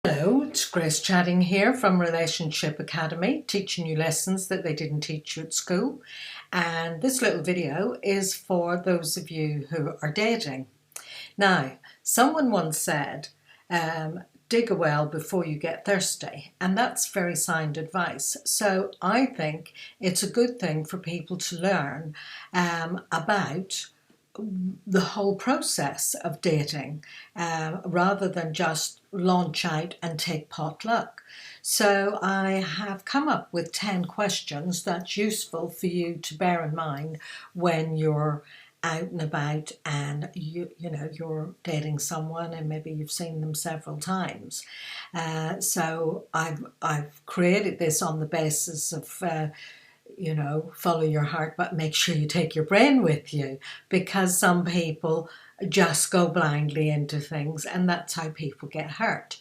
Hello, it's Grace chatting here from Relationship Academy, teaching you lessons that they didn't teach you at school. And this little video is for those of you who are dating. Now, someone once said, dig a well before you get thirsty, and that's very sound advice. So I think it's a good thing for people to learn about the whole process of dating rather than just launch out and take potluck. So I have come up with 10 questions that's useful for you to bear in mind when you're out and about and you're dating someone and maybe you've seen them several times. So I've created this on the basis of follow your heart, but make sure you take your brain with you, because some people just go blindly into things and that's how people get hurt.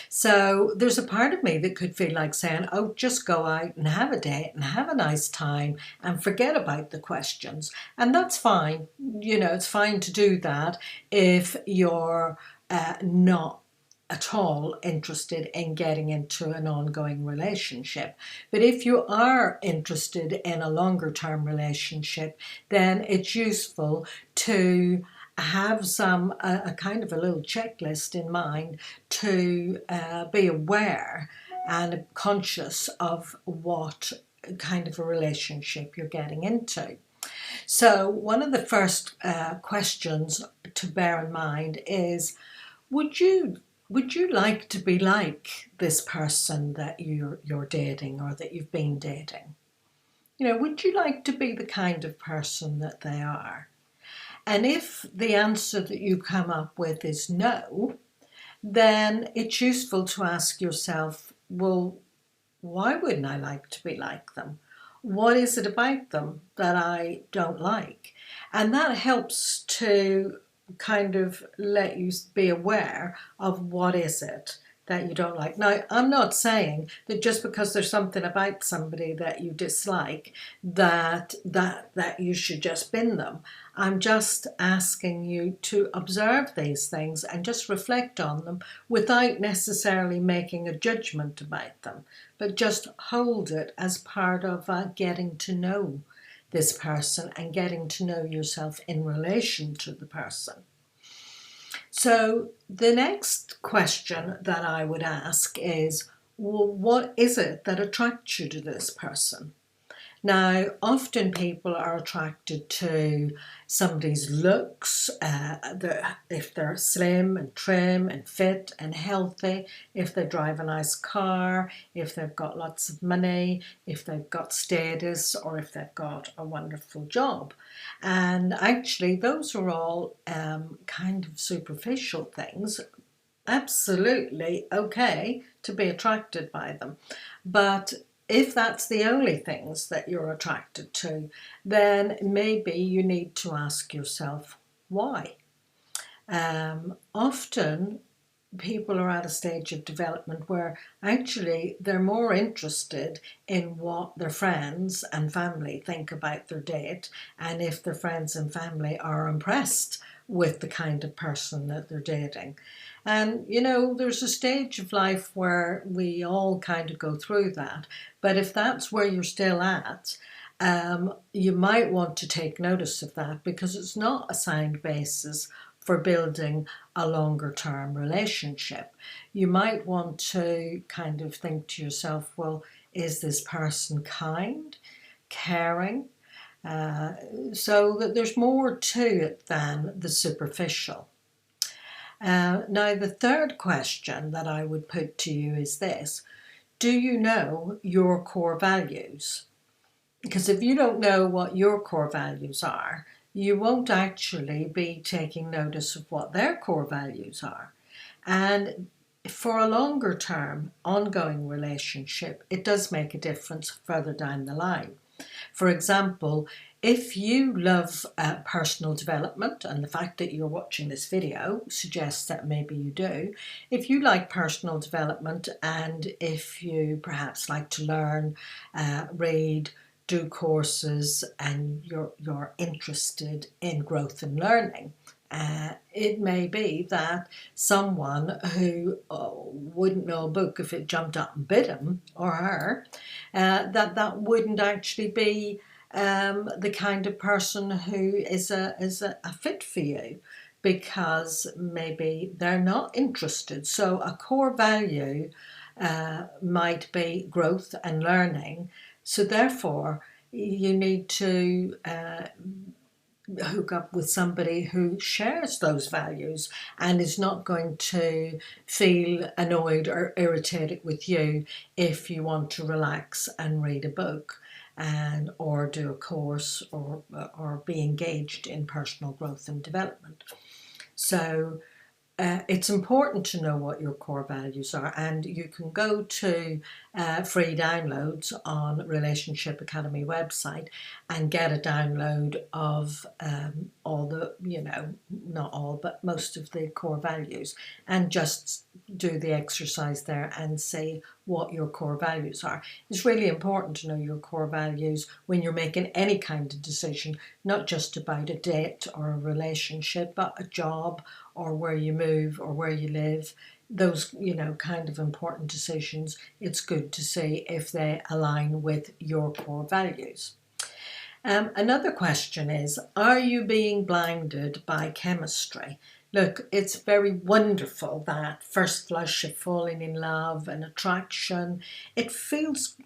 So there's a part of me that could feel like saying, oh, just go out and have a date and have a nice time and forget about the questions. And that's fine. It's fine to do that if you're not at all interested in getting into an ongoing relationship. But if you are interested in a longer term relationship, then it's useful to have a kind of a little checklist in mind to be aware and conscious of what kind of a relationship you're getting into. So one of the first questions to bear in mind is, would you like to be like this person that you're dating or that you've been dating? Would you like to be the kind of person that they are? And if the answer that you come up with is no, then it's useful to ask yourself, well, why wouldn't I like to be like them? What is it about them that I don't like? And that helps to kind of let you be aware of what is it that you don't like. Now, I'm not saying that just because there's something about somebody that you dislike that you should just bin them. I'm just asking you to observe these things and just reflect on them without necessarily making a judgment about them, but just hold it as part of getting to know this person and getting to know yourself in relation to the person. So the next question that I would ask is, well, what is it that attracts you to this person? Now, often people are attracted to somebody's looks, if they're slim and trim and fit and healthy, if they drive a nice car, if they've got lots of money, if they've got status, or if they've got a wonderful job. And actually, those are all kind of superficial things. Absolutely okay to be attracted by them. But if that's the only things that you're attracted to, then maybe you need to ask yourself why. Often people are at a stage of development where actually they're more interested in what their friends and family think about their date, and if their friends and family are impressed with the kind of person that they're dating. And there's a stage of life where we all kind of go through that, but if that's where you're still at, you might want to take notice of that, because it's not a sound basis for building a longer term relationship. You might want to kind of think to yourself, well, is this person kind, caring? So that there's more to it than the superficial. Now, the third question that I would put to you is this: do you know your core values? Because if you don't know what your core values are, you won't actually be taking notice of what their core values are. And for a longer term, ongoing relationship, it does make a difference further down the line. For example, if you love personal development, and the fact that you're watching this video suggests that maybe you do, if you like personal development and if you perhaps like to learn, read, do courses, and you're interested in growth and learning, It may be that someone who wouldn't know a book if it jumped up and bit him or her, that wouldn't actually be the kind of person who is a fit for you, because maybe they're not interested. So a core value might be growth and learning. So therefore, you need to hook up with somebody who shares those values and is not going to feel annoyed or irritated with you if you want to relax and read a book and or do a course or be engaged in personal growth and development. So it's important to know what your core values are, and you can go to free downloads on Relationship Academy website and get a download of all the, not all, but most of the core values, and just do the exercise there and see what your core values are. It's really important to know your core values when you're making any kind of decision, not just about a date or a relationship, but a job or where you move or where you live. Those, kind of important decisions, it's good to see if they align with your core values. Another question is, are you being blinded by chemistry? Look, it's very wonderful that first flush of falling in love and attraction. It feels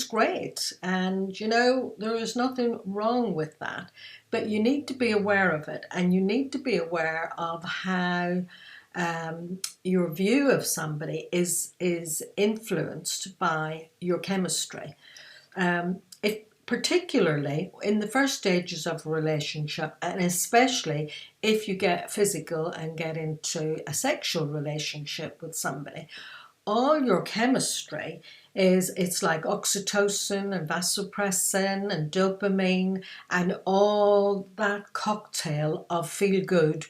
great, and there is nothing wrong with that. But you need to be aware of it, and you need to be aware of how your view of somebody is influenced by your chemistry. If particularly in the first stages of a relationship, and especially if you get physical and get into a sexual relationship with somebody, all your chemistry it's like oxytocin and vasopressin and dopamine and all that cocktail of feel-good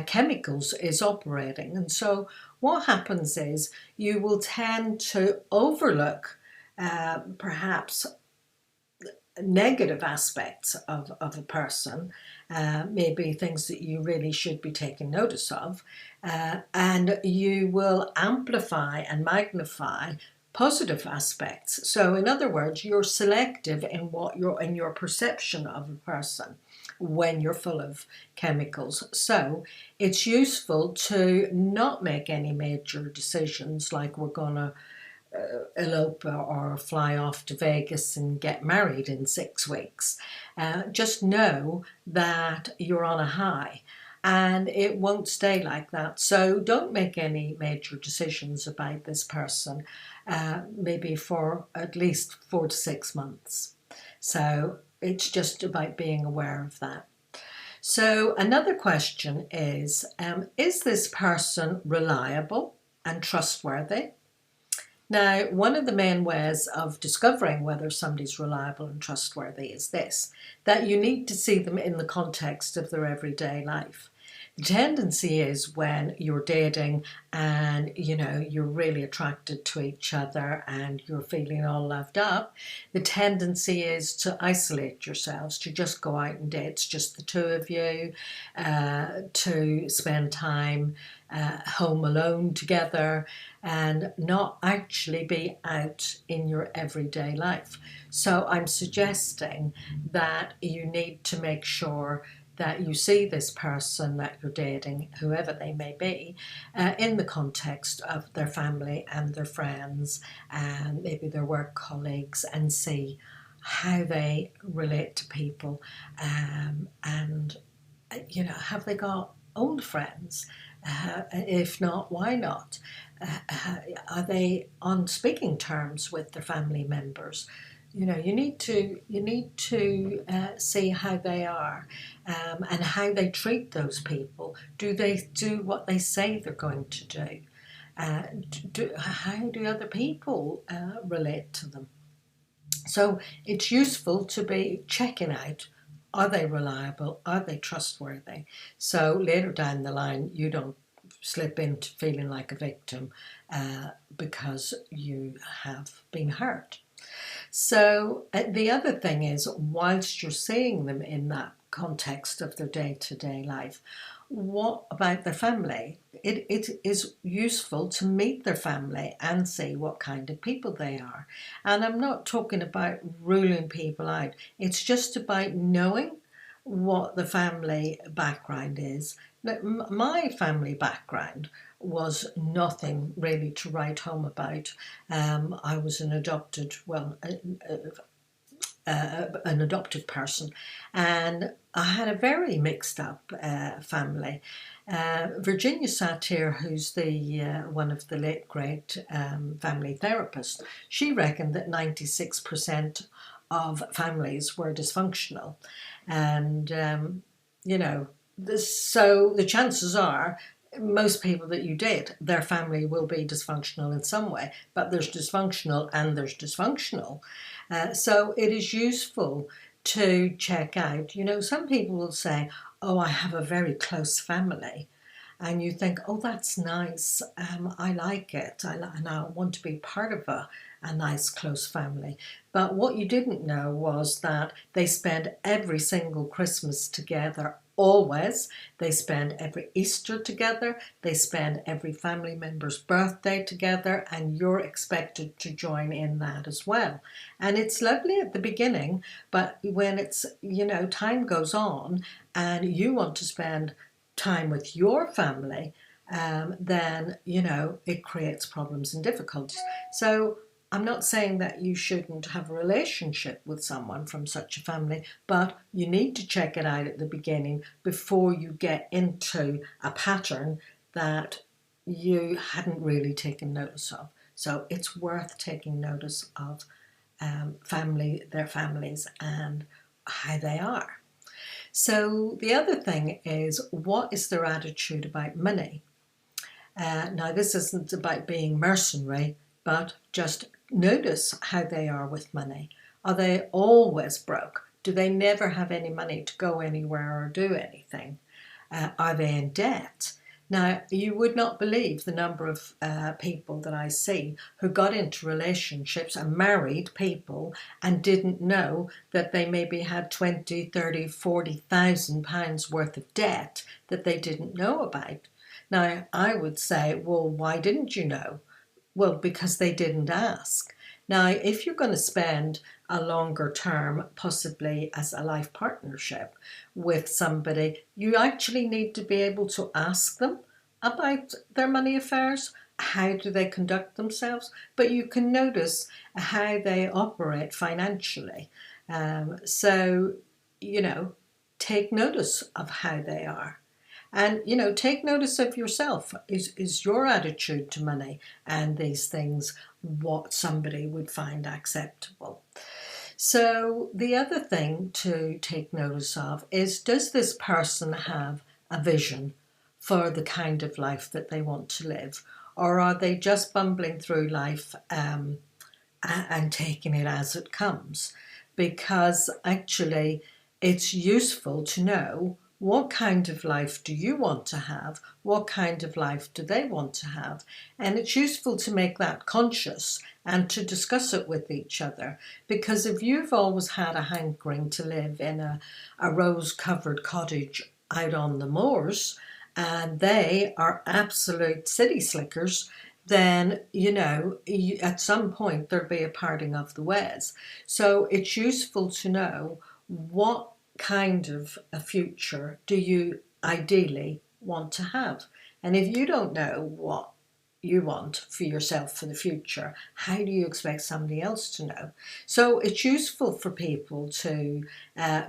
chemicals is operating. And so what happens is you will tend to overlook perhaps negative aspects of a person, maybe things that you really should be taking notice of, and you will amplify and magnify positive aspects. So in other words, you're selective in your perception of a person when you're full of chemicals. So it's useful to not make any major decisions like we're going to elope or fly off to Vegas and get married in 6 weeks. Just know that you're on a high and it won't stay like that. So don't make any major decisions about this person, maybe for at least 4 to 6 months. So it's just about being aware of that. So another question is this person reliable and trustworthy? Now, one of the main ways of discovering whether somebody's reliable and trustworthy is this, that you need to see them in the context of their everyday life. The tendency is when you're dating and, you're really attracted to each other and you're feeling all loved up, the tendency is to isolate yourselves, to just go out and date. It's just the two of you, to spend time home alone together and not actually be out in your everyday life. So I'm suggesting that you need to make sure that you see this person that you're dating, whoever they may be, in the context of their family and their friends and maybe their work colleagues, and see how they relate to people, and have they got old friends? If not, why not? Are they on speaking terms with their family members? You need to see how they are, and how they treat those people. Do they do what they say they're going to do? How do other people relate to them? So it's useful to be checking out, are they reliable? Are they trustworthy? So later down the line, you don't slip into feeling like a victim because you have been hurt. So the other thing is, whilst you're seeing them in that context of their day-to-day life, what about their family? It is useful to meet their family and see what kind of people they are. And I'm not talking about ruling people out. It's just about knowing what the family background is. Now, my family background was nothing really to write home about. I was an adopted, an adopted person, and I had a very mixed up family. Virginia Satir, who's the one of the late great family therapists, she reckoned that 96% of families were dysfunctional, and you know, so the chances are most people that you date, their family will be dysfunctional in some way, but there's dysfunctional and there's dysfunctional. So it is useful to check out. You know, some people will say, oh, I have a very close family. And you think, oh, that's nice. I like it. And I want to be part of a nice, close family. But what you didn't know was that they spend every single Christmas together, always. They spend every Easter together. They spend every family member's birthday together. And you're expected to join in that as well. And it's lovely at the beginning, but when it's, you know, time goes on and you want to spend time with your family, then, you know, it creates problems and difficulties. So I'm not saying that you shouldn't have a relationship with someone from such a family, but you need to check it out at the beginning before you get into a pattern that you hadn't really taken notice of. So it's worth taking notice of their families and how they are. So the other thing is, what is their attitude about money? Now, this isn't about being mercenary, but just notice how they are with money. Are they always broke? Do they never have any money to go anywhere or do anything? Are they in debt? Now, you would not believe the number of people that I see who got into relationships and married people and didn't know that they maybe had 20, 30, 40,000 pounds worth of debt that they didn't know about. Now, I would say, well, why didn't you know? Well, because they didn't ask. Now, if you're going to spend a longer term, possibly as a life partnership with somebody, you actually need to be able to ask them about their money affairs. How do they conduct themselves? But you can notice how they operate financially. So, you know, take notice of how they are. And, you know, take notice of yourself. Is your attitude to money and these things what somebody would find acceptable? So the other thing to take notice of is, does this person have a vision for the kind of life that they want to live? Or are they just bumbling through life and taking it as it comes? Because actually it's useful to know, what kind of life do you want to have? What kind of life do they want to have? And it's useful to make that conscious and to discuss it with each other. Because if you've always had a hankering to live in a rose-covered cottage out on the moors, and they are absolute city slickers, then, you know, at some point there'll be a parting of the ways. So it's useful to know, what kind of a future do you ideally want to have? And if you don't know what you want for yourself for the future, how do you expect somebody else to know? So it's useful for people to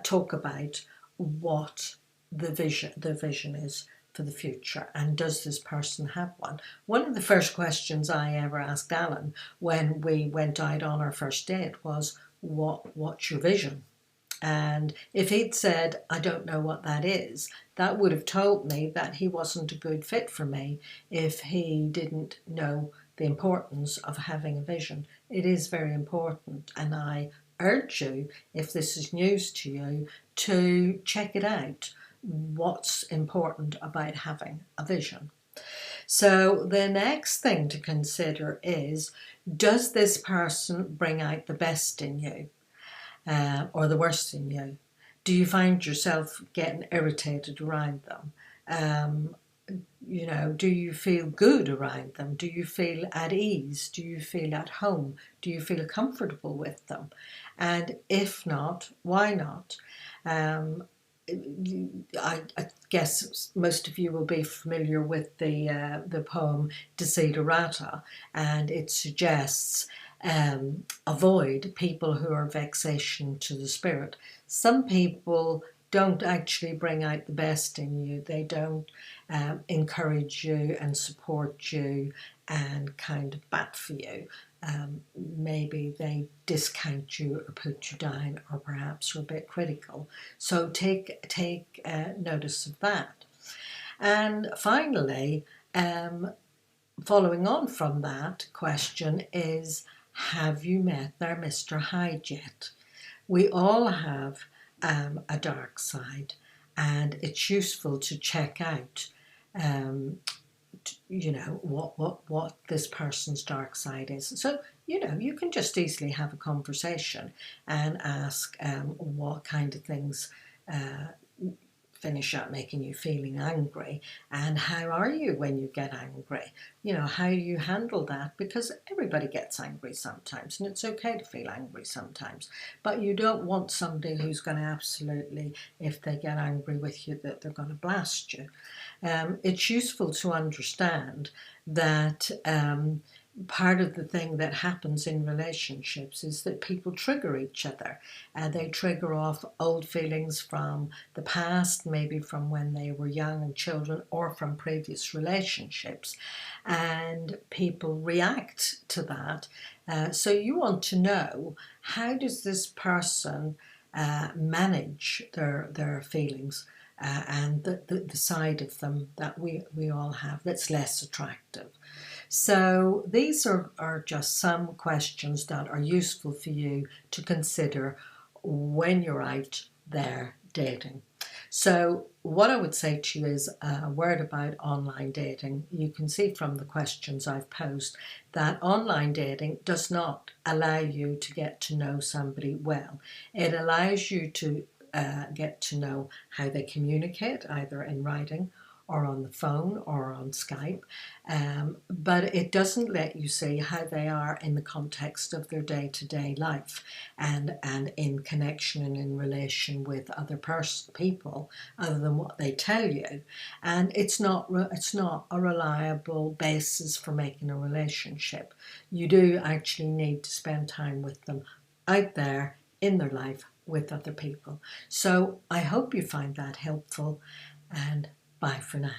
talk about what the vision is for the future, and does this person have one? One of the first questions I ever asked Alan when we went out on our first date was, what's your vision? And if he'd said, I don't know what that is, that would have told me that he wasn't a good fit for me if he didn't know the importance of having a vision. It is very important, and I urge you, if this is news to you, to check it out. What's important about having a vision? So the next thing to consider is, does this person bring out the best in you? Or the worst in you? Do you find yourself getting irritated around them? Um, you know, do you feel good around them? Do you feel at ease? Do you feel at home? Do you feel comfortable with them? And if not, why not? Um, I guess most of you will be familiar with the poem Desiderata, and it suggests avoid people who are vexation to the spirit. Some people don't actually bring out the best in you. They don't encourage you and support you and kind of bat for you. Maybe they discount you or put you down, or perhaps are a bit critical. So take notice of that. And finally, following on from that question is, have you met their Mr. Hyde yet? We all have a dark side, and it's useful to check out you know what this person's dark side is. So you know, you can just easily have a conversation and ask what kind of things uh, finish up making you feeling angry, and how are you when you get angry. You know, how do you handle that? Because everybody gets angry sometimes, and it's okay to feel angry sometimes, but you don't want somebody who's going to absolutely, if they get angry with you, that they're going to blast you. It's useful to understand that part of the thing that happens in relationships is that people trigger each other, and they trigger off old feelings from the past, maybe from when they were young and children, or from previous relationships, and people react to that. So you want to know, how does this person manage their feelings, and the side of them that we all have that's less attractive. So these are just some questions that are useful for you to consider when you're out there dating. So what I would say to you is a word about online dating. You can see from the questions I've posed that online dating does not allow you to get to know somebody well. It allows you to get to know how they communicate, either in writing or on the phone or on Skype, but it doesn't let you see how they are in the context of their day-to-day life, and in connection and in relation with other people, other than what they tell you. And it's not a reliable basis for making a relationship. You do actually need to spend time with them out there in their life with other people. So I hope you find that helpful, and bye for now.